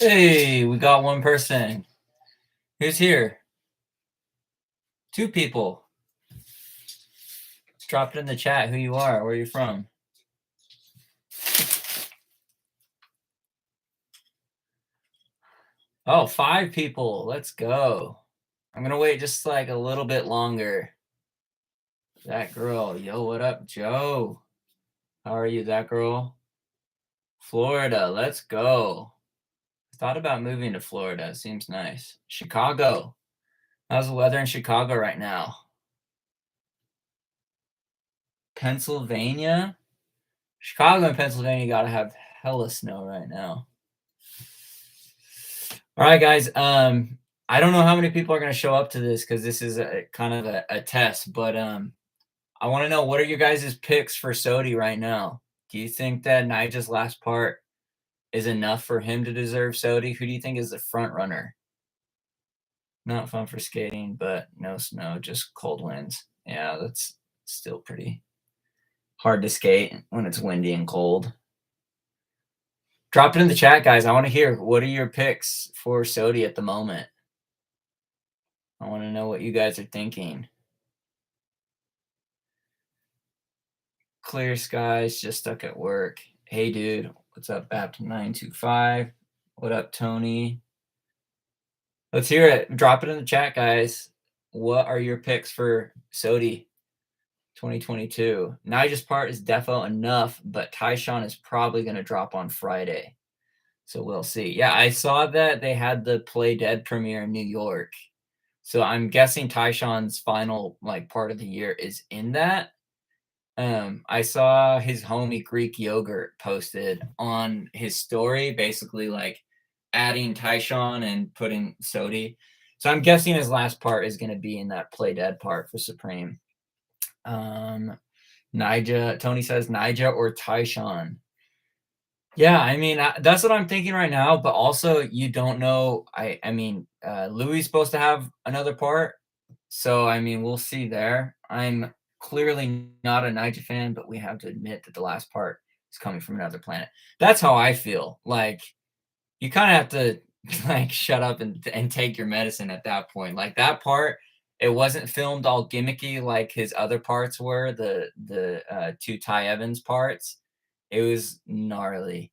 Hey, we got one person. Who's here? Two people. Drop it in the chat who you are, where you're from. Oh, 5 people. Let's go. I'm going to wait just like a little bit longer. That girl. Yo, what up, Joe? How are you, that girl? Florida. Let's go. Thought about moving to Florida. Seems nice. Chicago. How's the weather in Chicago right now? Pennsylvania? Chicago and Pennsylvania got to have hella snow right now. All right, guys. I don't know how many people are going to show up to this because this is kind of a test, but I want to know, what are your guys' picks for Soty right now? Do you think that Nyjah's last part is enough for him to deserve Soty? Who do you think is the front runner? Not fun for skating, but no snow, just cold winds. Yeah, that's still pretty hard to skate when it's windy and cold. Drop it in the chat, guys. I want to hear, what are your picks for Soty at the moment? I want to know what you guys are thinking. Clear skies, just stuck at work. Hey, dude. What's up, Bapt925? What up, Tony? Let's hear it. Drop it in the chat, guys. What are your picks for Soty 2022? Nyjah's part is defo enough, but Tyshawn is probably going to drop on Friday. So we'll see. Yeah, I saw that they had the Play Dead premiere in New York. So I'm guessing Tyshawn's final part of the year is in that. I saw his homie Greek Yogurt posted on his story, basically adding Tyshawn and putting Soty. So I'm guessing his last part is going to be in that Play Dead part for Supreme. Nyjah, Tony says Nyjah or Tyshawn. Yeah, I mean, that's what I'm thinking right now, but also you don't know. I mean, Louis supposed to have another part. So, I mean, we'll see there. I'm clearly not a Nyjah fan, but we have to admit that the last part is coming from another planet. That's how I feel. You kind of have to shut up and take your medicine at that point. That part, it wasn't filmed all gimmicky like his other parts were, the two Ty Evans parts. It was gnarly.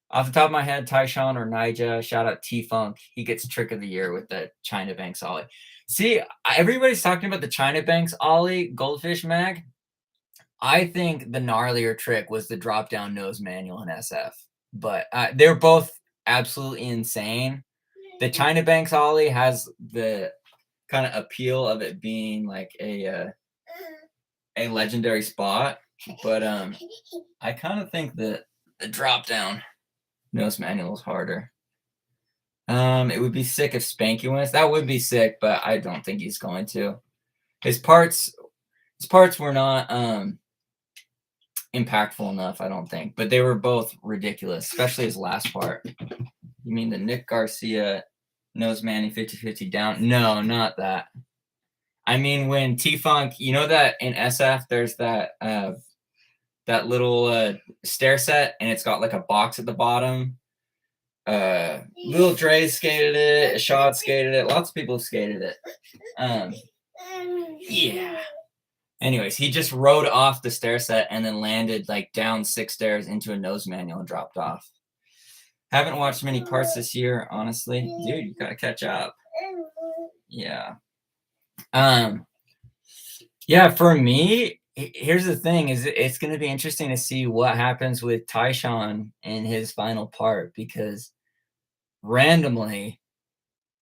Off the top of my head, Tyshawn or Nyjah. Shout out T-Funk. He gets trick of the year with the China Banks Ollie. See, everybody's talking about the China Banks Ollie Goldfish Mag. I think the gnarlier trick was the drop down nose manual in SF. But they're both absolutely insane. The China Banks Ollie has the kind of appeal of it being a legendary spot. But I kind of think that the drop down nose manual is harder. It would be sick if Spanky wins. That would be sick, but I don't think he's going to. His parts were not impactful enough, I don't think. But they were both ridiculous, especially his last part. You mean the Nick Garcia nose manning 50-50 down? No, not that. I mean when T-Funk, you know that in SF there's that little stair set, and it's got a box at the bottom. Lil Dre skated it, Shad skated it, lots of people skated it. Yeah. Anyways, he just rode off the stair set and then landed down 6 stairs into a nose manual and dropped off. Haven't watched many parts this year, honestly. Dude, you gotta catch up. Yeah. Yeah, for me, here's the thing: it's going to be interesting to see what happens with Tyshawn in his final part, because randomly,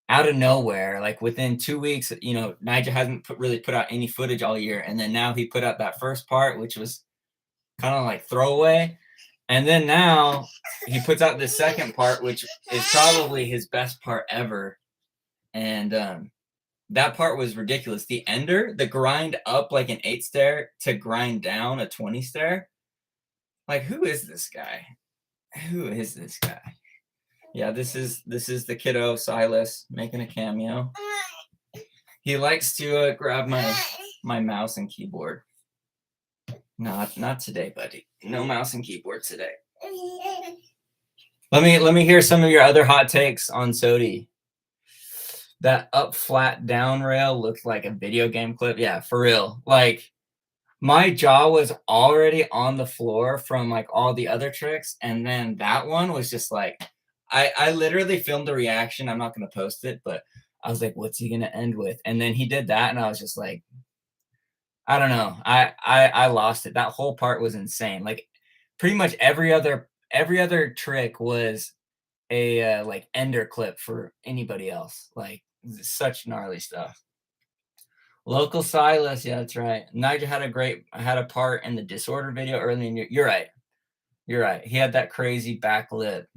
out of nowhere, within 2 weeks, Nyjah hasn't really put out any footage all year, and then now he put out that first part, which was kind of throwaway, and then now he puts out the second part, which is probably his best part ever, and that part was ridiculous. The ender, the grind up an 8 stair to grind down a 20 stair. Who is this guy? Who is this guy? Yeah, this is the kiddo Silas making a cameo. He likes to grab my mouse and keyboard. Not today, buddy. No mouse and keyboard today. Let me hear some of your other hot takes on Soty. That up flat down rail looked like a video game clip. Yeah, for real. Like my jaw was already on the floor from like all the other tricks, and then that one was just like I literally filmed the reaction. I'm not gonna post it, but I was like, what's he gonna end with? And then he did that, and I was just like, I don't know. I lost it. That whole part was insane. Like pretty much every other trick was a like ender clip for anybody else. Like such gnarly stuff. Local Silas, yeah, that's right. Nyjah had a part in the Disorder video early in you're right. You're right. He had that crazy back lip.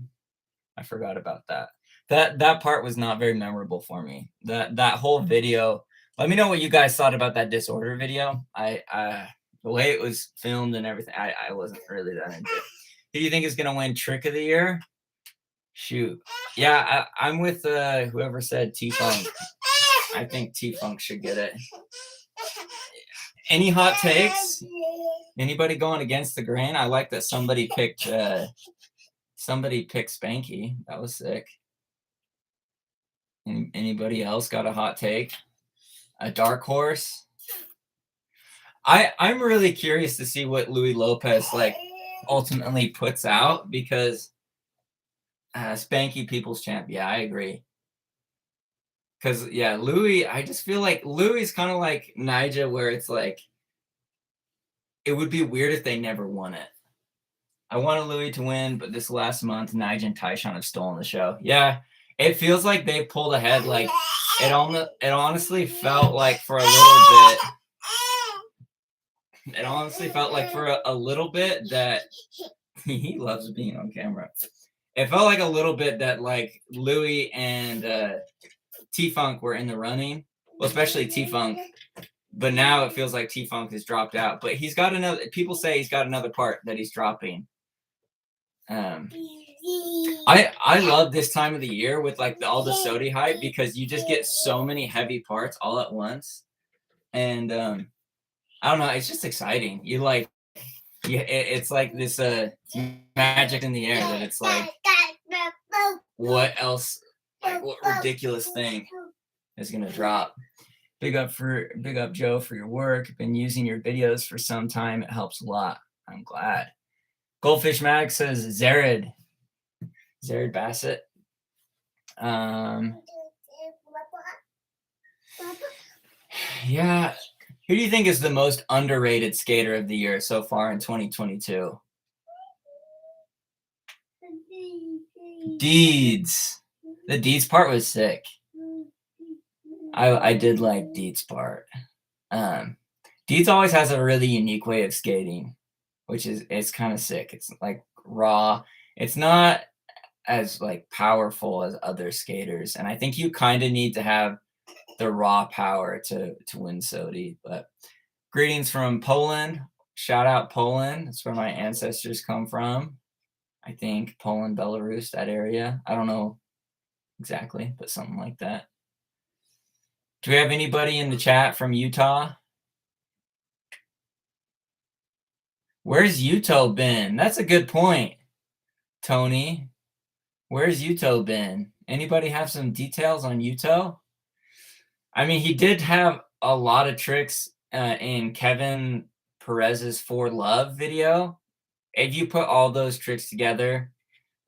I forgot about that. That part was not very memorable for me. That whole video. Let me know what you guys thought about that Disorder video. I the way it was filmed and everything, I wasn't really that into it. Who do you think is gonna win Trick of the Year? Shoot. Yeah, I'm with whoever said T-Funk. I think T-Funk should get it. Any hot takes? Anybody going against the grain? I like that somebody picked Spanky. That was sick. Anybody else got a hot take? A dark horse? I'm really curious to see what Louis Lopez like ultimately puts out because Spanky People's Champ. Yeah, I agree. Because yeah, Louis, I just feel like Louis is kind of like Nyjah, where it's like it would be weird if they never won it. I wanted Louis to win, but this last month, Nyjah and Tyshawn have stolen the show. Yeah, it feels like they pulled ahead. Like it honestly felt like for a little bit. It honestly felt like for a little bit that he loves being on camera. It felt like a little bit that like Louis and T-Funk were in the running, well, especially T-Funk. But now it feels like T-Funk has dropped out. But he's got another. People say he's got another part that he's dropping. I love this time of the year with like all the Soty hype because you just get so many heavy parts all at once, and I don't know, it's just exciting. You like, it's like this magic in the air that it's like, what else? Like, what ridiculous thing is gonna drop? Big up Joe for your work. Been using your videos for some time. It helps a lot. I'm glad. Goldfish Mag says Zared Bassett. Yeah. Who do you think is the most underrated skater of the year so far in 2022? Deeds. The Deeds part was sick. I did like Deeds part. Deeds always has a really unique way of skating, which is it's kind of sick. It's like raw. It's not as like powerful as other skaters, and I think you kind of need to have the raw power to win Soty. But greetings from Poland. Shout out Poland. That's where my ancestors come from. I think Poland, Belarus, that area. I don't know exactly, but something like that. Do we have anybody in the chat from Utah? Where's Yuto been? That's a good point, Tony. Where's Yuto been? Anybody have some details on Yuto? I mean, he did have a lot of tricks in Kevin Perez's For Love video. If you put all those tricks together,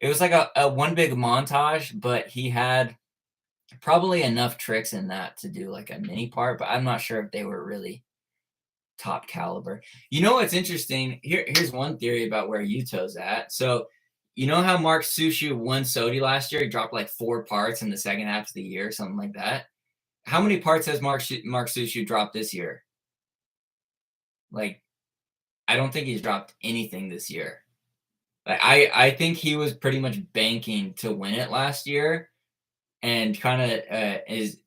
it was like a one big montage, but he had probably enough tricks in that to do like a mini part, but I'm not sure if they were really top caliber. You know what's interesting? Here's one theory about where Yuto's at. So you know how Mark Sushu won Soty last year? He dropped like 4 parts in the second half of the year, something like that. How many parts has Mark Sushu dropped this year? Like, I don't think he's dropped anything this year. Like, I think he was pretty much banking to win it last year, and kind of is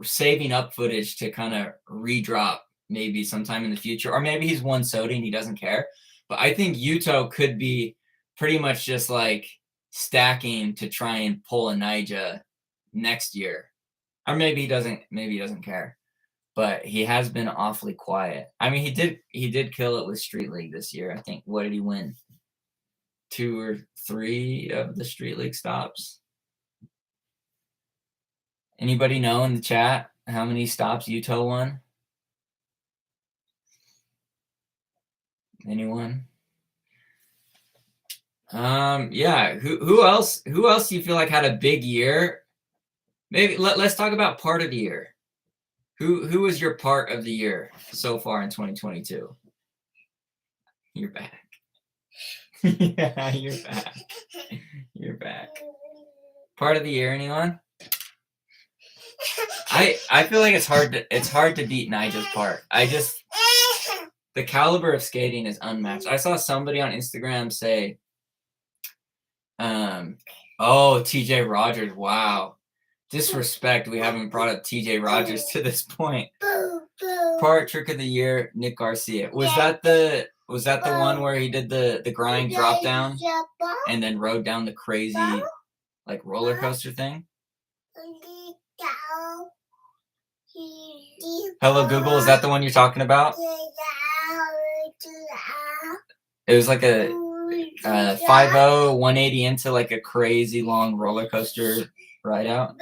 saving up footage to kind of redrop maybe sometime in the future, or maybe he's won Soty and he doesn't care. But I think Yuto could be pretty much just like stacking to try and pull a Nyjah next year, or maybe he doesn't care. But he has been awfully quiet. I mean, he did kill it with Street League this year. I think, what did he win? 2 or 3 of the Street League stops? Anybody know in the chat how many stops Yuto won? Anyone? Yeah. Who else do you feel like had a big year? Maybe let's talk about part of the year. Who was your part of the year so far in 2022? You're back. Yeah, you're back. You're back. Part of the year, anyone? I feel like it's hard to beat Nyjah's part. The caliber of skating is unmatched. I saw somebody on Instagram say, oh, TJ Rogers, wow. Disrespect, we haven't brought up TJ Rogers to this point. Part trick of the year, Nick Garcia. Was that the one where he did the grind drop down and then rode down the crazy like roller coaster thing? Hello Google, is that the one you're talking about? It was like a 5-0, 180 into like a crazy long roller coaster ride out.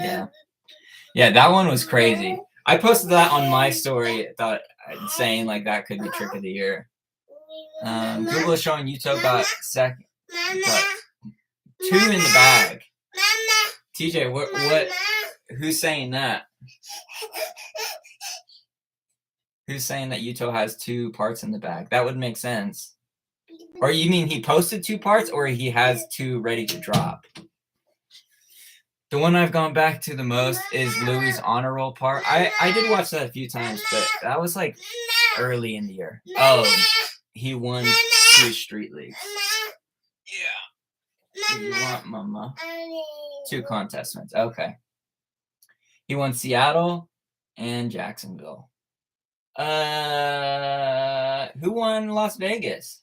Yeah, that one was crazy. I posted that on my story, saying like that could be trick of the year. Google is showing Yuto got 2 in the bag. TJ, what? Who's saying that? Who's saying that Yuto has 2 parts in the bag? That would make sense. Or you mean he posted 2 parts, or he has 2 ready to drop? The one I've gone back to the most is Louis' honor roll part. I did watch that a few times, but that was like early in the year. Oh, he won 2 Street Leagues. Yeah. You want mama? 2 contest wins. Okay. He won Seattle and Jacksonville. Who won Las Vegas?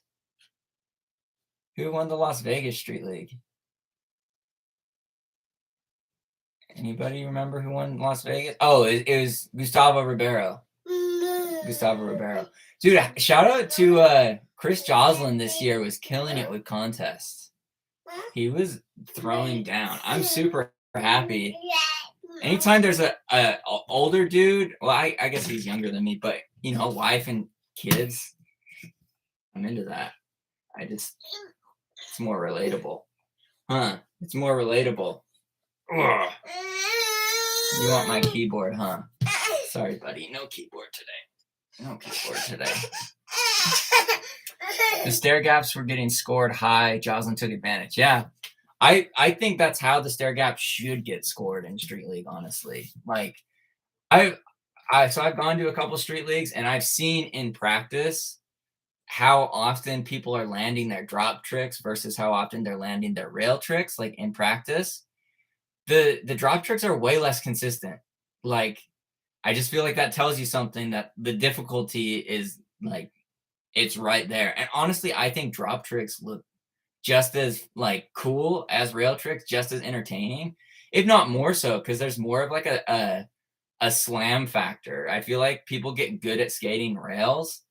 Who won the Las Vegas Street League? Anybody remember who won Las Vegas? Oh, it was Gustavo Ribeiro. Gustavo Ribeiro. Dude, shout out to Chris Joslin this year, was killing it with contests. He was throwing down. I'm super happy. Anytime there's a older dude, well, I guess he's younger than me, but you know, wife and kids, I'm into that. It's more relatable. Huh? It's more relatable. Ugh. You want my keyboard, huh? Sorry, buddy. No keyboard today. No keyboard today. The stair gaps were getting scored high. Joslin took advantage. Yeah. I think that's how the stair gap should get scored in Street League, honestly. Like, I've gone to a couple Street Leagues, and I've seen in practice how often people are landing their drop tricks versus how often they're landing their rail tricks, like in practice. The drop tricks are way less consistent. Like, I just feel like that tells you something, that the difficulty is like, it's right there. And honestly, I think drop tricks look just as like cool as rail tricks, just as entertaining, if not more so, because there's more of like a slam factor. I feel like people get good at skating rails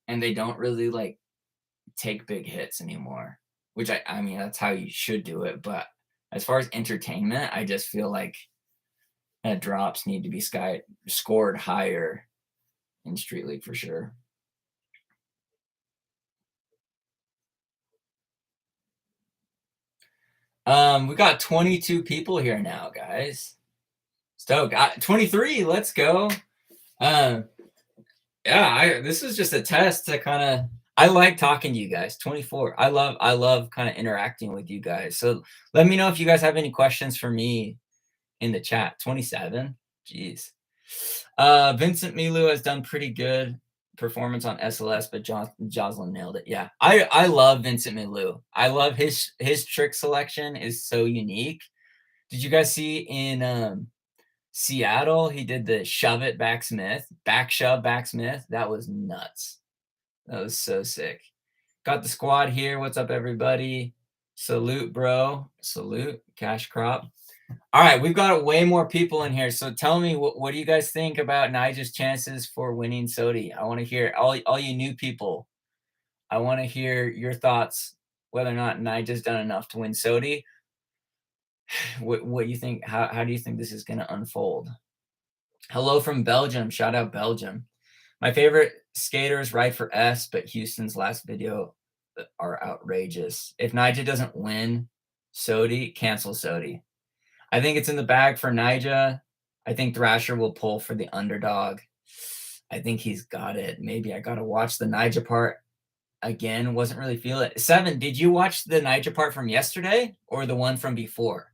and they don't really like take big hits anymore, which I mean, that's how you should do it. But as far as entertainment, I just feel like drops need to be scored higher in Street League for sure. We got 22 people here now, guys. Stoke, 23. Let's go. Yeah, this is just a test to kind of. I like talking to you guys. 24. I love kind of interacting with you guys. So let me know if you guys have any questions for me in the chat. 27. Jeez. Vincent Milu has done pretty good performance on SLS, but Joslin nailed it. Yeah, I love Vincent Milu. I love his trick selection is so unique. Did you guys see in Seattle, he did the shove it back Smith, back shove back Smith? That was nuts. That was so sick. Got the squad here. What's up, everybody? Salute, bro. Salute. Cash crop. All right, we've got way more people in here. So tell me, what do you guys think about Nyjah's chances for winning Soty? I want to hear all you new people. I want to hear your thoughts whether or not Nyjah's done enough to win Soty. What do you think? How do you think this is going to unfold? Hello from Belgium. Shout out Belgium. My favorite skaters ride for S, but Houston's last video are outrageous. If Nyjah doesn't win Soty, cancel Soty. I think it's in the bag for Nyjah. I think Thrasher will pull for the underdog. I think he's got it. Maybe I got to watch the Nyjah part again. Wasn't really feel it. 7, did you watch the Nyjah part from yesterday or the one from before?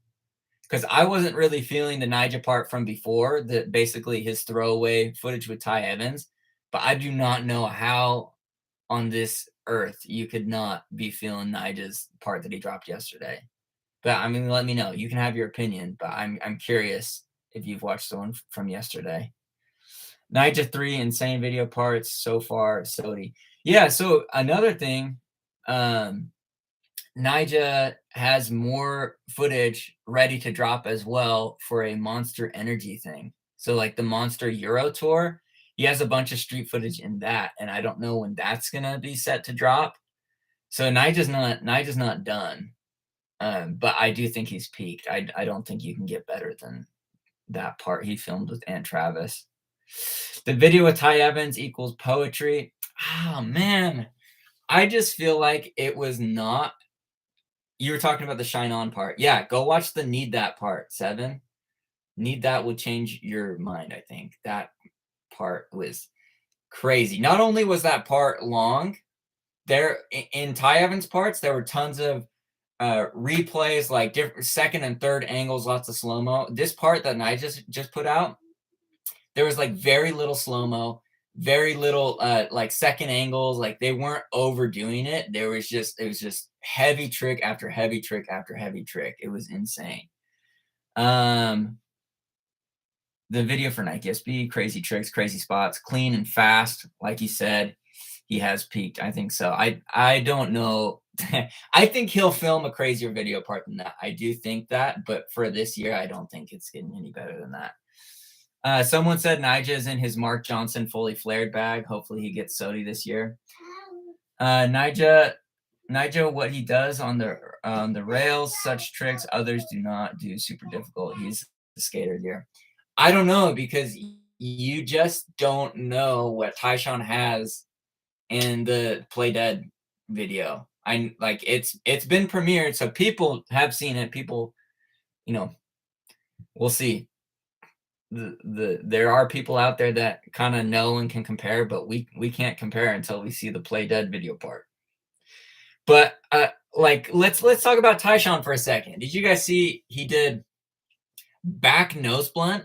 Because I wasn't really feeling the Nyjah part from before, basically his throwaway footage with Ty Evans. But I do not know how on this earth you could not be feeling Nyjah's part that he dropped yesterday. But I mean, let me know. You can have your opinion, but I'm curious if you've watched the one from yesterday. Nyjah 3 insane video parts so far. Soty. Yeah. So another thing, Nyjah has more footage ready to drop as well for a Monster Energy thing. So like the Monster Euro Tour, he has a bunch of street footage in that, and I don't know when that's gonna be set to drop. So Nyjah's not done. But I do think he's peaked. I don't think you can get better than that part he filmed with Aunt Travis. The video with Ty Evans equals poetry. Oh man, I just feel like it was not. You were talking about the shine on part. Yeah, go watch the need that part. 7. Need that will change your mind. I think that part was crazy. Not only was that part long, there in Ty Evans parts, there were tons of replays, like different second and third angles, lots of slow-mo. This part that Nyjah just put out, there was like very little slow-mo, very little like second angles. Like they weren't overdoing it. It was just heavy trick after heavy trick after heavy trick. It was insane. The video for Nike SB, crazy tricks, crazy spots, clean and fast. Like you said, he has peaked. I think so. I don't know. I think he'll film a crazier video part than that. I do think that, but for this year, I don't think it's getting any better than that. Someone said Nyjah is in his Mark Johnson fully flared bag. Hopefully he gets Soty this year. Nyjah, what he does on the rails, such tricks others do not do, super difficult. He's the skater here. I don't know, because you just don't know what Tyshawn has in the Play Dead video. I like it's been premiered, so people have seen it. People, we'll see. There are people out there that kind of know and can compare, but we can't compare until we see the Play Dead video part. But like let's talk about Tyshawn for a second. Did you guys see he did back nose blunt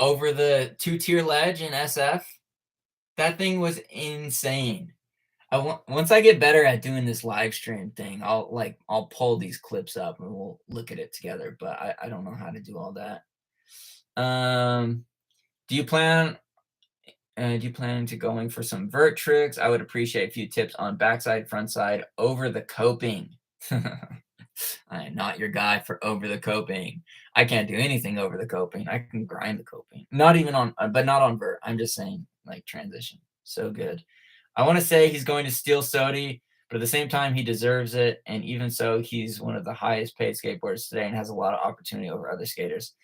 over the 2-tier ledge in SF? That thing was insane. Once I get better at doing this live stream thing, I'll pull these clips up and we'll look at it together. But I don't know how to do all that. Do you plan to going for some vert tricks? I would appreciate a few tips on backside, front side, over the coping. I am not your guy for over the coping. I can't do anything over the coping. I can grind the coping. Not even on, but not on vert. I'm just saying, like, transition. So good. I want to say he's going to steal Soty, but at the same time, he deserves it. And even so, he's one of the highest paid skateboarders today and has a lot of opportunity over other skaters.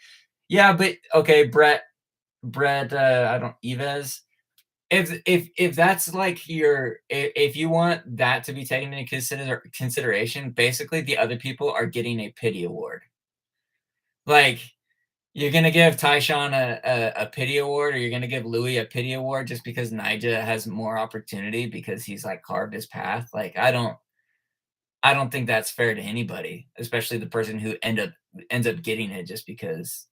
Yeah, but okay, Brett, I don't, Yves. If that's like if you want that to be taken into consideration, basically the other people are getting a pity award. Like, you're gonna give Tyshawn a pity award, or you're gonna give Louis a pity award just because Nyjah has more opportunity because he's like carved his path. Like, I don't think that's fair to anybody, especially the person who ends up getting it just because,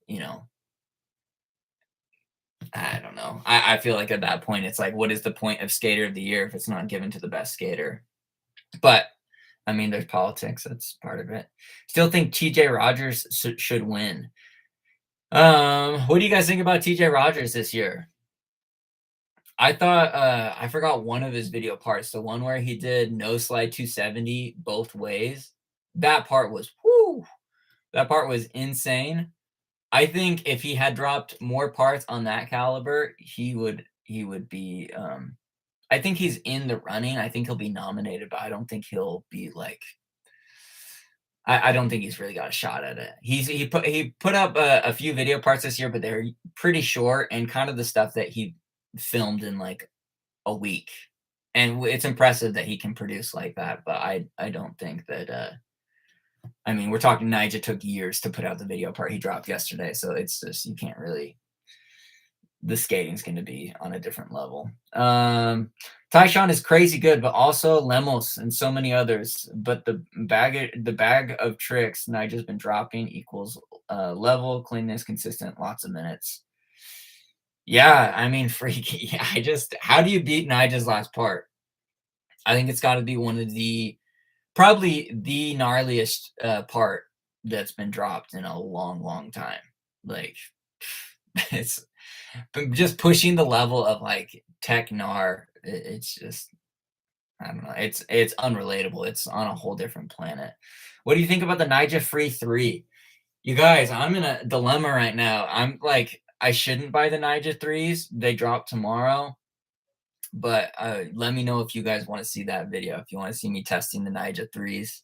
I don't know. I feel like at that point, it's like, what is the point of Skater of the Year if it's not given to the best skater? But, I mean, there's politics. That's part of it. Still think TJ Rogers should win. What do you guys think about TJ Rogers this year? I thought, I forgot one of his video parts. The one where he did no slide 270 both ways. That part was, whoo! That part was insane. I think if he had dropped more parts on that caliber, he would be, I think he's in the running. I think he'll be nominated, but I don't think he'll be like I don't think he's really got a shot at it. He put up a few video parts this year, but they're pretty short and kind of the stuff that he filmed in like a week. And it's impressive that he can produce like that, but I don't think that I mean, we're talking Nyjah took years to put out the video part he dropped yesterday, so it's just you can't really the skating's going to be on a different level. Tyshawn is crazy good, but also Lemos and so many others. But the bag of tricks Nyjah's been dropping equals level, cleanness, consistent, lots of minutes. Yeah, I mean, freaky. Yeah, how do you beat Nyjah's last part? I think it's got to be one of the probably the gnarliest part that's been dropped in a long, long time. Like it's just pushing the level of like tech gnar. It's just I don't know. It's unrelatable. It's on a whole different planet. What do you think about the Nyjah Free 3? You guys, I'm in a dilemma right now. I'm like, I shouldn't buy the Nyjah 3s. They drop tomorrow. But let me know if you guys want to see that video. If you want to see me testing the Nyjah 3s.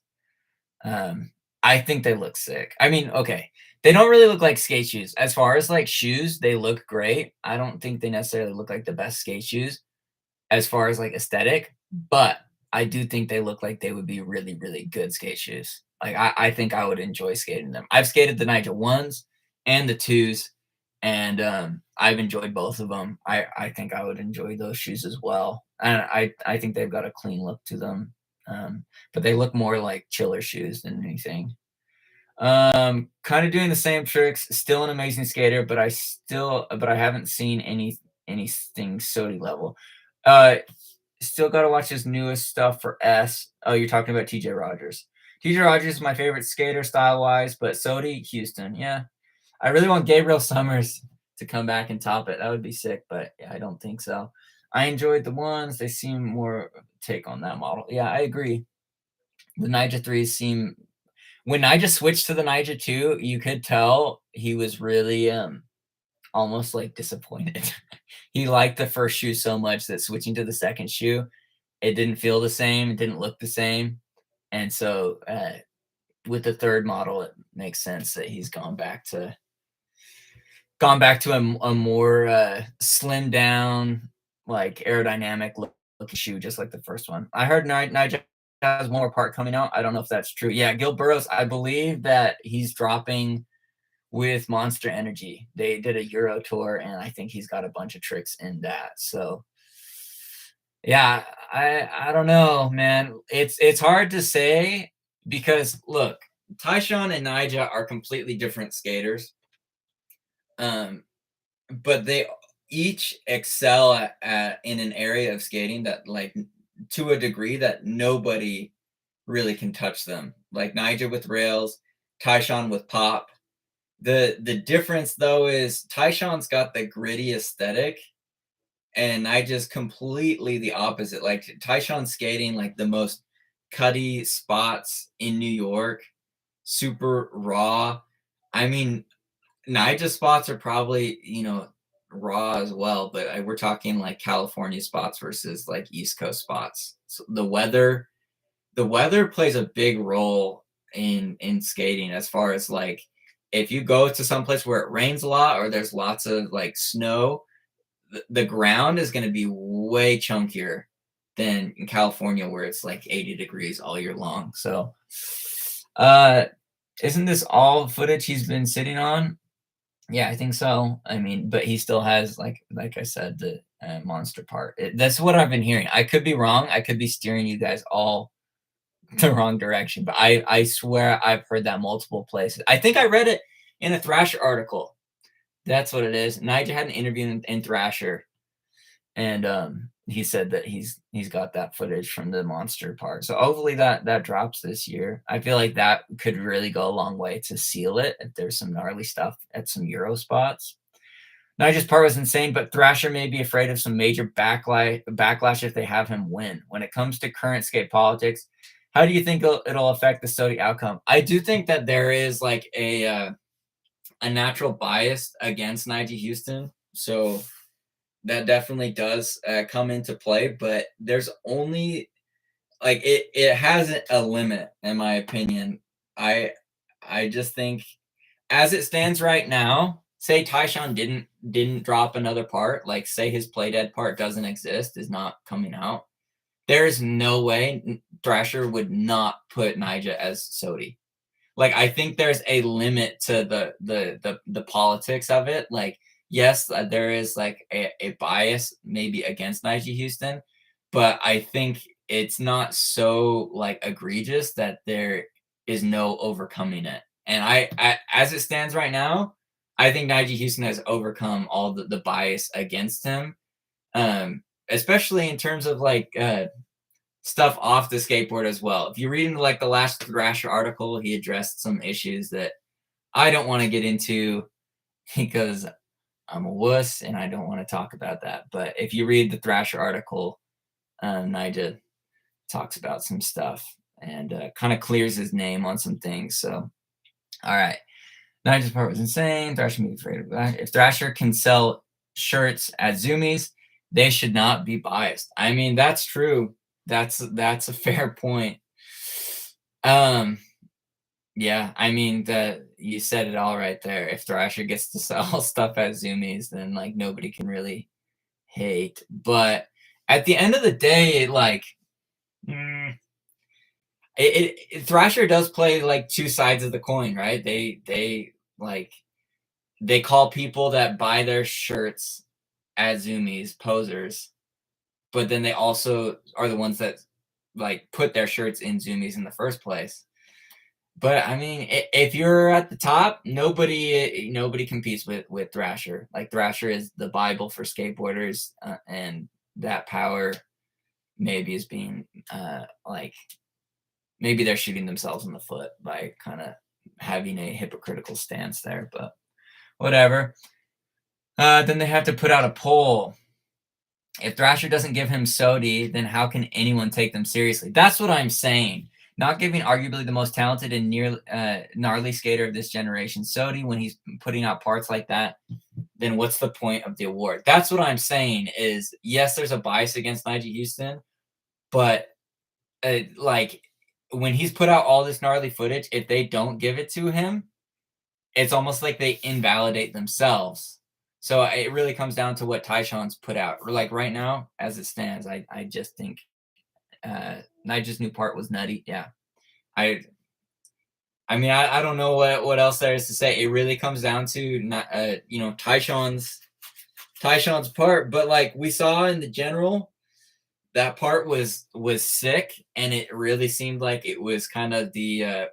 I think they look sick. I mean, okay. They don't really look like skate shoes. As far as like shoes, they look great. I don't think they necessarily look like the best skate shoes as far as like aesthetic, but I do think they look like they would be really, really good skate shoes. Like I think I would enjoy skating them. I've skated the Nyjah 1s and the 2s, and I've enjoyed both of them. I think I would enjoy those shoes as well. And I think they've got a clean look to them. But they look more like chiller shoes than anything. Kind of doing the same tricks. Still an amazing skater, but I haven't seen anything Soty level. Uh, Still got to watch his newest stuff for S. Oh, you're talking about TJ Rogers. TJ Rogers is my favorite skater style wise, but Soty, Houston. Yeah, I really want Gabriel Summers to come back and top it. That would be sick, but yeah, I don't think so. I enjoyed the ones. They seem more take on that model. Yeah, I agree. The Nyjah 3s seem when Nyjah switched to the Nyjah 2, you could tell he was really almost like disappointed. He liked the first shoe so much that switching to the second shoe, it didn't feel the same, it didn't look the same. And so with the third model, it makes sense that he's gone back to a more slimmed down, like aerodynamic looking shoe, just like the first one. I heard Nyjah has one more part coming out. I don't know if that's true. Yeah, Gil Burrows, I believe that he's dropping with Monster Energy. They did a Euro tour, and I think he's got a bunch of tricks in that. So yeah, I don't know, man. It's hard to say because look, Tyshawn and Nyjah are completely different skaters. But they each excel in an area of skating that like to a degree that nobody really can touch them. Like Nyjah with rails, Tyshawn with pop. The difference though is Tyshawn's got the gritty aesthetic and Nyjah's completely the opposite. Like Tyshawn's skating like the most cutty spots in New York, super raw. I mean, Nyjah spots are probably, raw as well, but we're talking like California spots versus like East Coast spots. So the weather plays a big role in skating as far as like if you go to some place where it rains a lot or there's lots of like snow, the ground is going to be way chunkier than in California where it's like 80 degrees all year long. So, isn't this all footage he's been sitting on? Yeah, I think so. I mean, but he still has like I said, the monster part. That's what I've been hearing. I could be wrong. I could be steering you guys all the wrong direction, but I swear I've heard that multiple places. I think I read it in a Thrasher article. That's what it is. Nyjah had an interview in Thrasher, and he said that he's got that footage from the monster part. So hopefully that drops this year. I feel like that could really go a long way to seal it if there's some gnarly stuff at some Euro spots. Nyjah's part was insane, but Thrasher may be afraid of some major backlash if they have him win. When it comes to current skate politics, how do you think it'll affect the Soty outcome? I do think that there is like a natural bias against Nyjah Houston, so that definitely does come into play. But there's only like it has a limit, in my opinion, I just think as it stands right now, say Tyshawn didn't drop another part, like say his play dead part doesn't exist, is not coming out. There is no way Thrasher would not put Nyjah as Soty. Like I think there's a limit to the politics of it. Like yes, there is like a bias maybe against Nyjah Houston, but I think it's not so like egregious that there is no overcoming it. And I as it stands right now, I think Nyjah Houston has overcome all the bias against him, especially in terms of like stuff off the skateboard as well. If you read into like the last Thrasher article, he addressed some issues that I don't want to get into because I'm a wuss and I don't want to talk about that. But if you read the Thrasher article, Nyjah talks about some stuff and kind of clears his name on some things. So, all right. Nyjah's part was insane. Thrasher be afraid of that. If Thrasher can sell shirts at Zoomies, they should not be biased. I mean, that's true. That's a fair point. Yeah, I mean that you said it all right there. If Thrasher gets to sell stuff at Zoomies, then like nobody can really hate. But at the end of the day, like Thrasher does play like two sides of the coin, right? They like they call people that buy their shirts at Zoomies posers, but then they also are the ones that like put their shirts in Zoomies in the first place. But I mean, if you're at the top, nobody competes with Thrasher. Like Thrasher is the Bible for skateboarders, and that power maybe is being like maybe they're shooting themselves in the foot by kind of having a hypocritical stance there. But whatever. Then they have to put out a poll. If Thrasher doesn't give him Soty, then how can anyone take them seriously? That's what I'm saying. Not giving arguably the most talented and gnarly skater of this generation Soty when he's putting out parts like that, then what's the point of the award? That's what I'm saying is, yes, there's a bias against Nyjah Houston, but like when he's put out all this gnarly footage, if they don't give it to him, it's almost like they invalidate themselves. So it really comes down to what Tyshawn's put out. Like right now, as it stands, I just think Nyjah's new part was nutty. Yeah. I mean, I don't know what else there is to say. It really comes down to Tyshawn's part, but like we saw in the general, that part was sick, and it really seemed like it was kind of the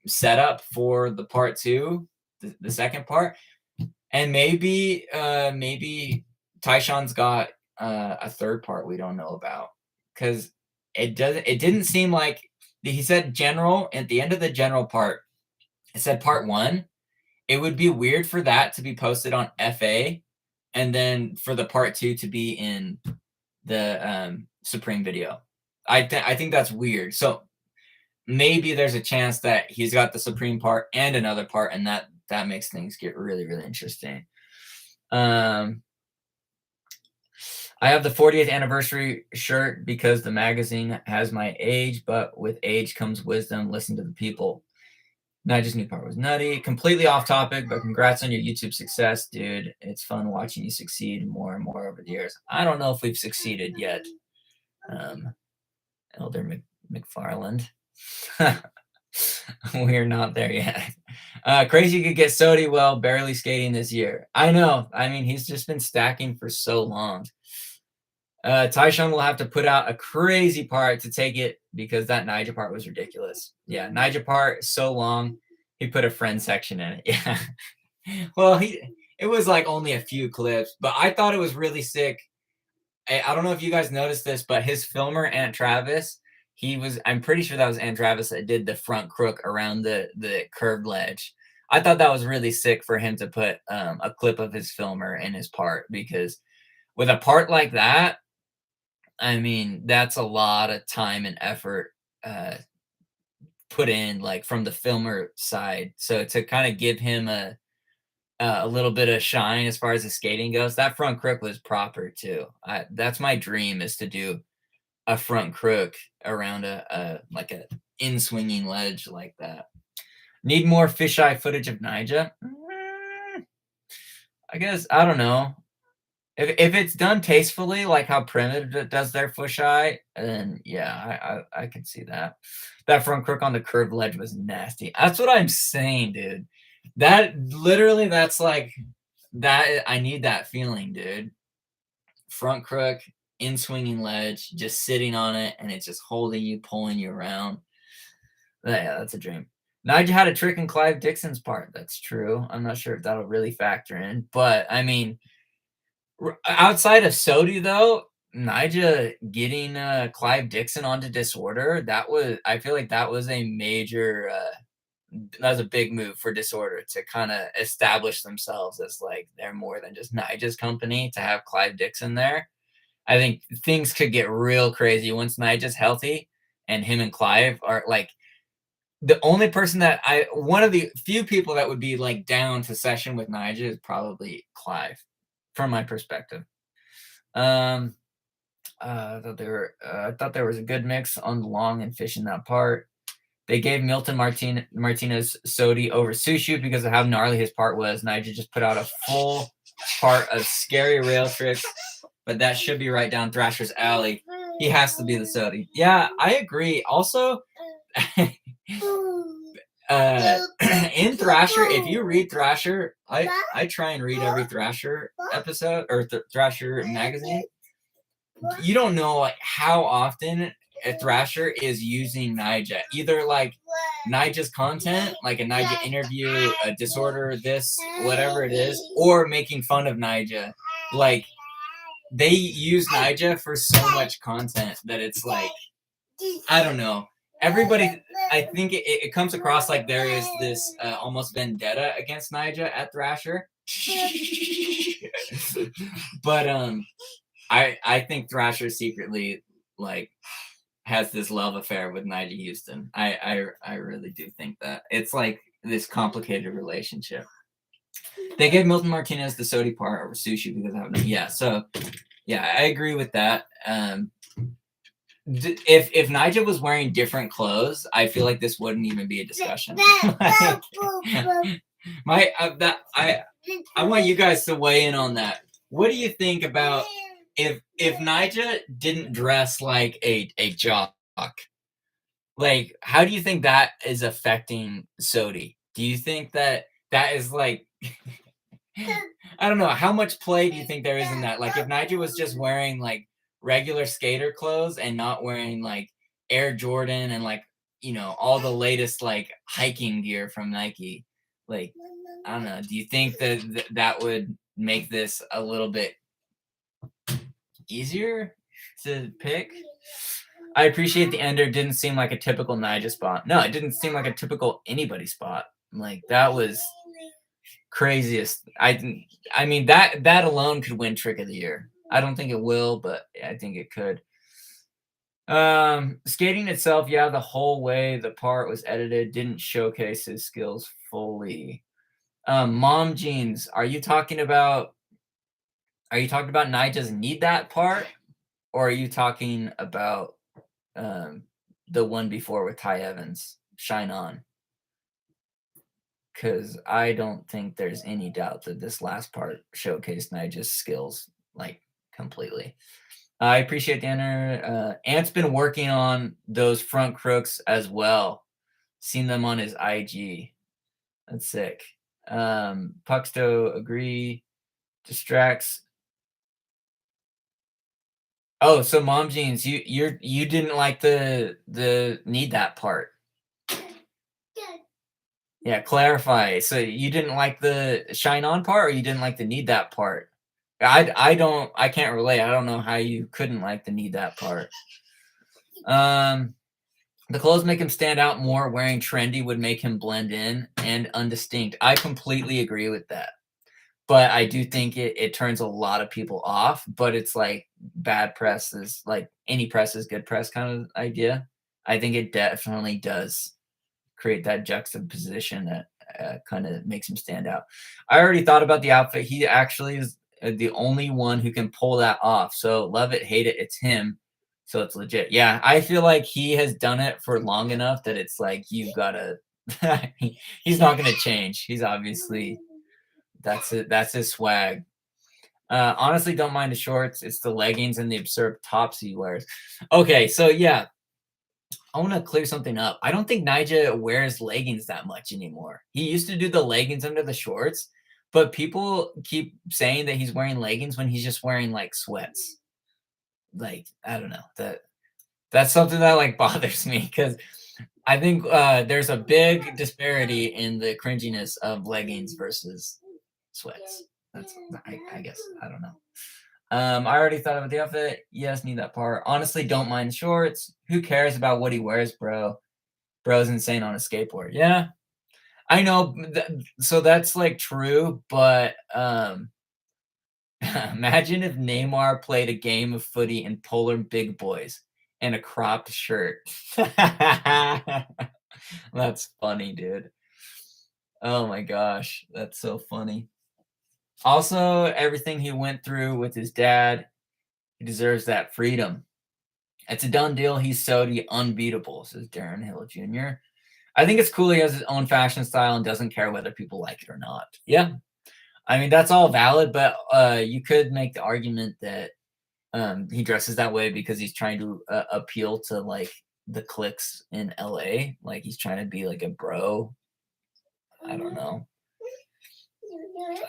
setup for the part two, the second part. And maybe Tyshawn's got a third part we don't know about, because it didn't seem like he said general at the end of the general part. It said part one. It would be weird for that to be posted on FA, and then for the part two to be in the Supreme video. I think that's weird. So maybe there's a chance that he's got the Supreme part and another part, and that makes things get really, really interesting. I have the 40th anniversary shirt because the magazine has my age, but with age comes wisdom. Listen to the people. Nyjah's new part was nutty. Completely off topic, but congrats on your YouTube success, dude. It's fun watching you succeed more and more over the years. I don't know if we've succeeded yet, Elder McFarland. We're not there yet. Crazy could get Soty, well, barely skating this year. I know. I mean, he's just been stacking for so long. Tyshawn will have to put out a crazy part to take it because that Nyjah part was ridiculous. Yeah, Nyjah part so long. He put a friend section in it. Yeah. Well, it was like only a few clips, but I thought it was really sick. I don't know if you guys noticed this, but his filmer, Ant Travis, I'm pretty sure that was Ant Travis that did the front crook around the curved ledge. I thought that was really sick for him to put a clip of his filmer in his part, because with a part like that, I mean, that's a lot of time and effort put in, like from the filmer side. So to kind of give him a little bit of shine as far as the skating goes, that front crook was proper too. That's my dream, is to do a front crook around a in swinging ledge like that. Need more fisheye footage of Nyjah? I guess I don't know. If it's done tastefully, like how Primitive does their fisheye, then yeah, I can see that. That front crook on the curved ledge was nasty. That's what I'm saying, dude. That literally, that's like that. I need that feeling, dude. Front crook, in swinging ledge, just sitting on it, and it's just holding you, pulling you around. Yeah, that's a dream. Nyjah had a trick in Clive Dixon's part. That's true. I'm not sure if that'll really factor in, but I mean, outside of Soty though, Nyjah getting Clive Dixon onto Disorder, that was I feel like that was a major that was a big move for Disorder to kind of establish themselves as like they're more than just Nyjah's company to have Clive Dixon there. I think things could get real crazy once Nyjah's healthy and him and Clive are like the only person that one of the few people that would be like down to session with Nyjah is probably Clive, from my perspective. I thought there was a good mix on the long and fish in that part. They gave Martinez Soty over Sushi because of how gnarly his part was. Nyjah just put out a full part of scary rail tricks, but that should be right down Thrasher's alley. He has to be the Soty. Yeah, I agree. Also, in Thrasher, if you read Thrasher, I try and read every Thrasher episode or Thrasher magazine. You don't know like how often a Thrasher is using Nyjah, either like Nyjah's content, like a Nyjah interview, a Disorder, this, whatever it is, or making fun of Nyjah. Like they use Nyjah for so much content that it's like, I don't know. Everybody, I think it comes across like there is this almost vendetta against Nyjah at Thrasher. But I think Thrasher secretly like has this love affair with Nyjah Houston. I really do think that it's like this complicated relationship. They gave Milton Martinez the Soty part over Sushi because I have yeah. So yeah, I agree with that. If Nyjah was wearing different clothes, I feel like this wouldn't even be a discussion. I want you guys to weigh in on that. What do you think about if Nyjah didn't dress like a jock? Like, how do you think that is affecting Soty? Do you think that is like I don't know, how much play do you think there is in that? Like if Nyjah was just wearing like regular skater clothes and not wearing like Air Jordan and like, you know, all the latest like hiking gear from Nike, like I don't know, do you think that that would make this a little bit easier to pick? I appreciate the ender didn't seem like a typical Nyjah spot. No, it didn't seem like a typical anybody spot. Like that was craziest. I mean that alone could win trick of the year. I don't think it will, but I think it could. Skating itself, yeah, the whole way the part was edited didn't showcase his skills fully. Mom jeans, are you talking about Nyjah's need that part, or are you talking about the one before with Ty Evans, Shine On? Because I don't think there's any doubt that this last part showcased Nyjah's skills like completely. I appreciate the enter. Ant's been working on those front crooks as well. Seen them on his IG. That's sick. Puxto agree. Distracts. Oh, so Mom Jeans, you didn't like the need that part. Yeah, clarify. So you didn't like the Shine On part, or you didn't like the need that part? I can't relate. I don't know how you couldn't like the need that part. The clothes make him stand out more. Wearing trendy would make him blend in and undistinct. I completely agree with that. But I do think it turns a lot of people off. But it's like bad press is like any press is good press kind of idea. I think it definitely does create that juxtaposition that kind of makes him stand out. I already thought about the outfit. He actually is the only one who can pull that off. So love it, hate it, it's him. So it's legit. Yeah, I feel like he has done it for long enough that it's like you've got to He's not gonna change. He's obviously that's it. That's his swag. Honestly, don't mind the shorts. It's the leggings and the absurd tops he wears. Okay, so yeah, I want to clear something up. I don't think Nyjah wears leggings that much anymore. He used to do the leggings under the shorts, but people keep saying that he's wearing leggings when he's just wearing like sweats. Like, I don't know. That's something that like bothers me because I think there's a big disparity in the cringiness of leggings versus sweats. That's I guess I don't know. I already thought about the outfit. Yes, need that part. Honestly, don't mind shorts. Who cares about what he wears, bro? Bro's insane on a skateboard. Yeah, I know. So that's like true, but imagine if Neymar played a game of footy in polar big boys and a cropped shirt. That's funny, dude. Oh my gosh, that's so funny. Also, everything he went through with his dad, he deserves that freedom. It's a done deal. He's Soty unbeatable, says Darren Hill Jr. I think it's cool he has his own fashion style and doesn't care whether people like it or not. Yeah. I mean, that's all valid, but you could make the argument that he dresses that way because he's trying to appeal to like the cliques in LA. Like he's trying to be like a bro. I don't know.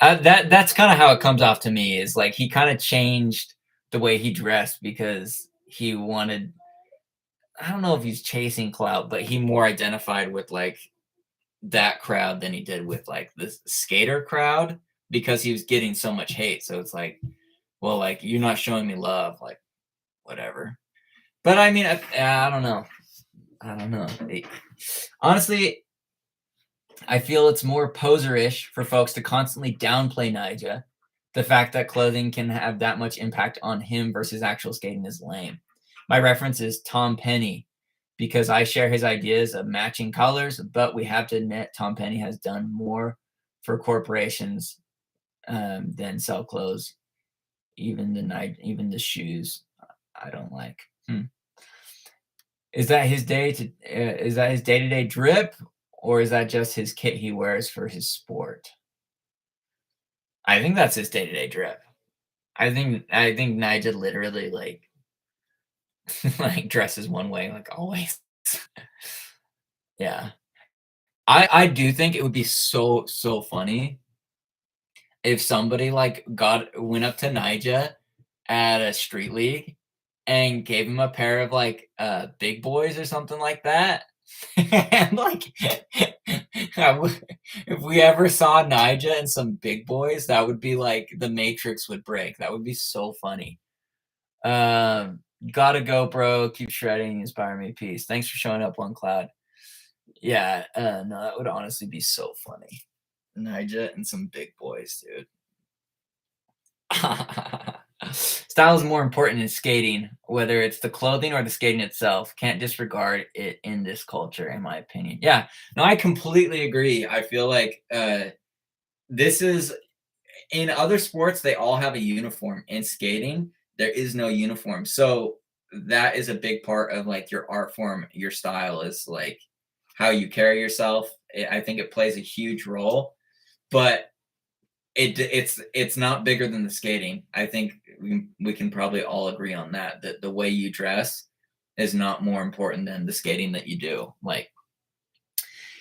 That's kind of how it comes off to me is like he kind of changed the way he dressed because he wanted I don't know if he's chasing clout, but he more identified with like that crowd than he did with like this skater crowd because he was getting so much hate. So it's like, well, like you're not showing me love, like whatever. But I mean, I don't know. I don't know. Honestly, I feel it's more poserish for folks to constantly downplay Nyjah. The fact that clothing can have that much impact on him versus actual skating is lame. My reference is Tom Penny because I share his ideas of matching colors, but we have to admit Tom Penny has done more for corporations than sell clothes, even the shoes I don't like. Is that his day-to-day drip, or is that just his kit he wears for his sport? I think that's his day-to-day drip. I think Nyjah literally like like dresses one way like always. Yeah. I do think it would be so funny if somebody like went up to Nyjah at a street league and gave him a pair of like big boys or something like that. And like if we ever saw Nyjah and some big boys, that would be like the Matrix would break. That would be so funny. Gotta go, bro. Keep shredding. Inspire me. Peace. Thanks for showing up on Cloud. Yeah, no, that would honestly be so funny. Nyjah and some big boys, dude. Style is more important in skating, whether it's the clothing or the skating itself. Can't disregard it in this culture, in my opinion. Yeah, no, I completely agree. I feel like this is in other sports, they all have a uniform. In skating, there is no uniform. So that is a big part of like your art form, your style is like how you carry yourself. I think it plays a huge role, but it's not bigger than the skating. I think we can probably all agree on that the way you dress is not more important than the skating that you do. Like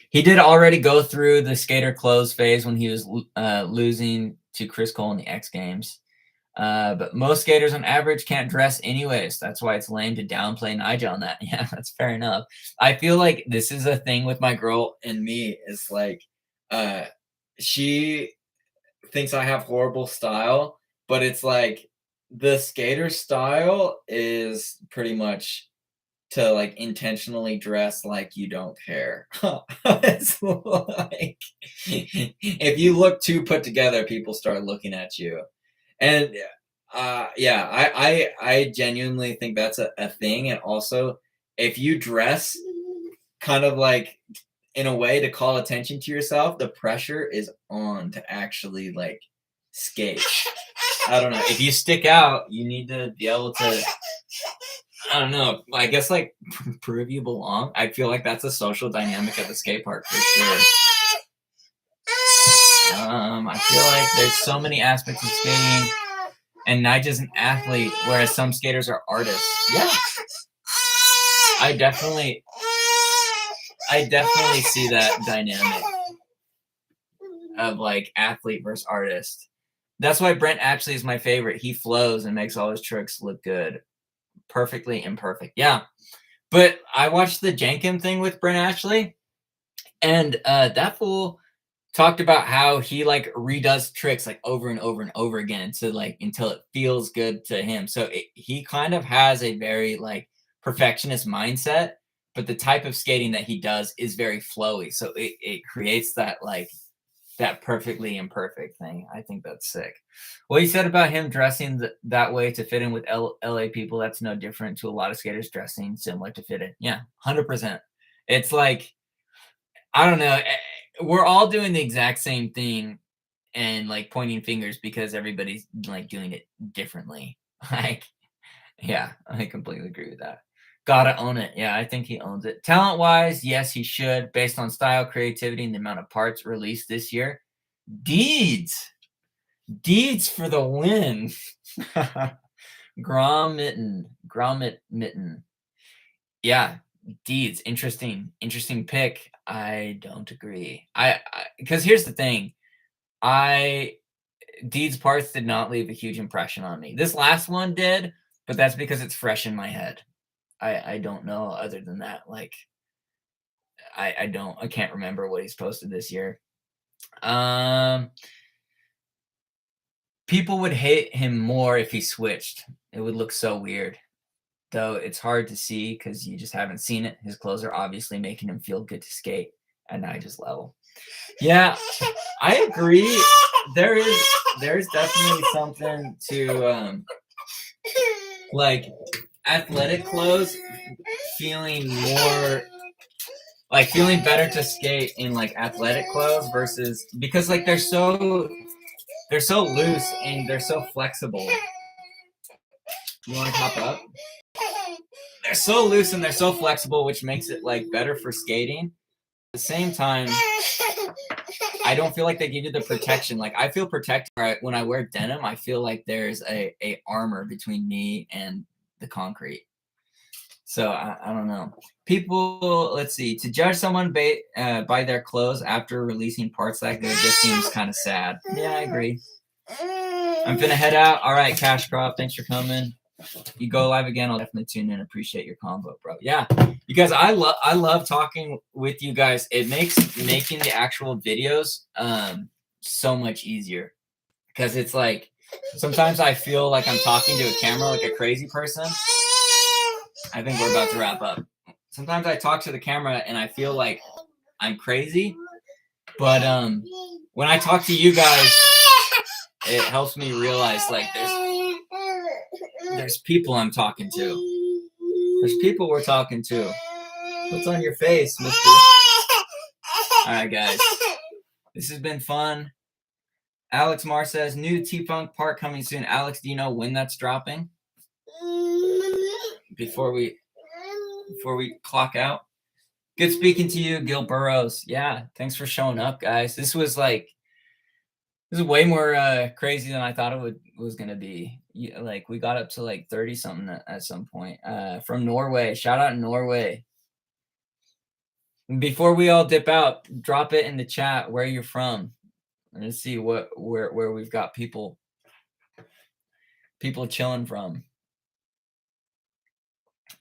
he did already go through the skater clothes phase when he was losing to Chris Cole in the X Games. But most skaters on average can't dress anyways. That's why it's lame to downplay Nyjah on that. Yeah, that's fair enough. I feel like this is a thing with my girl and me is like she thinks I have horrible style, but it's like the skater style is pretty much to like intentionally dress like you don't care. It's like if you look too put together, people start looking at you. And yeah, I genuinely think that's a thing. And also, if you dress kind of like in a way to call attention to yourself, the pressure is on to actually like skate. I don't know. If you stick out, you need to be able to. I don't know. I guess like prove you belong. I feel like that's a social dynamic at the skate park for sure. I feel like there's so many aspects of skating, and Nyjah's an athlete, whereas some skaters are artists. Yeah, I definitely see that dynamic of like athlete versus artist. That's why Brent actually is my favorite. He flows and makes all his tricks look good. Perfectly imperfect. Yeah. But I watched the Jenkem thing with Brent Ashley, and that fool talked about how he like redoes tricks like over and over and over again to like until it feels good to him. So he kind of has a very like perfectionist mindset, but the type of skating that he does is very flowy. So it creates that like that perfectly imperfect thing. I think that's sick. What you said about him dressing that way to fit in with LA people, that's no different to a lot of skaters dressing similar to fit in. Yeah, 100%. It's like, I don't know. We're all doing the exact same thing and like pointing fingers because everybody's like doing it differently. Like, yeah, I completely agree with that. Gotta own it. Yeah, I think he owns it. Talent wise, yes, he should, based on style, creativity, and the amount of parts released this year. Deeds. Deeds for the win. Gromit Mitten. Yeah, Deeds. Interesting pick. I don't agree. I because here's the thing. Deeds parts did not leave a huge impression on me. This last one did, but that's because it's fresh in my head. I don't know other than that. Like I can't remember what he's posted this year. People would hate him more if he switched. It would look so weird. Though it's hard to see because you just haven't seen it. His clothes are obviously making him feel good to skate at Nyjah's level. Yeah, I agree. There's definitely something to like athletic clothes feeling more like feeling better to skate in like athletic clothes versus because like they're so loose and they're so flexible. You want to pop up? They're so loose and they're so flexible, which makes it like better for skating. At the same time, I don't feel like they give you the protection. Like I feel protected when I wear denim. I feel like there's a armor between me and the concrete. So I don't know. People, let's see. To judge someone by their clothes after releasing parts that good just seems kind of sad. Yeah, I agree. I'm finna head out. All right, Cash Crop, thanks for coming. You go live again, I'll definitely tune in. Appreciate your combo, bro. Yeah, because I love talking with you guys. It makes making the actual videos so much easier because it's like sometimes I feel like I'm talking to a camera like a crazy person. I think we're about to wrap up. Sometimes I talk to the camera and I feel like I'm crazy, but when I talk to you guys, it helps me realize like there's people I'm talking to. There's people we're talking to. What's on your face, mister? All right, guys. This has been fun. Alex Marr says, new T-Funk part coming soon. Alex, do you know when that's dropping? Before we clock out. Good speaking to you, Gil Burrows. Yeah, thanks for showing up, guys. This is way more crazy than I thought it was gonna be. Like we got up to like 30 something at some point. From Norway. Shout out Norway. Before we all dip out, drop it in the chat where you're from. Let's see where we've got people chilling from.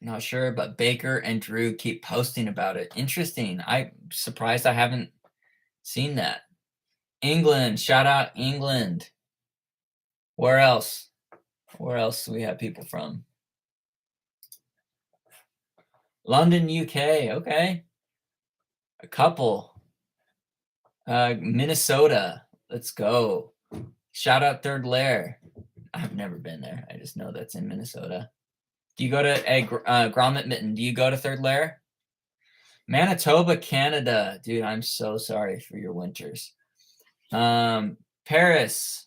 Not sure, but Baker and Drew keep posting about it. Interesting. I'm surprised I haven't seen that. England, shout out England. Where else? Where else do we have people from? London, UK. Okay. A couple. Minnesota. Let's go. Shout out Third Lair. I've never been there. I just know that's in Minnesota. Do you go to Gromit Mitten? Do you go to Third Lair? Manitoba, Canada. Dude, I'm so sorry for your winters. Paris,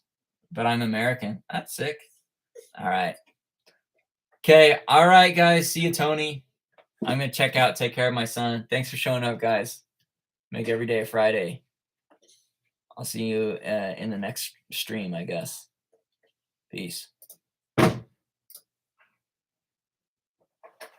but I'm American. That's sick. All right. Okay. All right, guys. See you, Tony. I'm going to check out, take care of my son. Thanks for showing up, guys. Make every day a Friday. I'll see you in the next stream, I guess. Peace.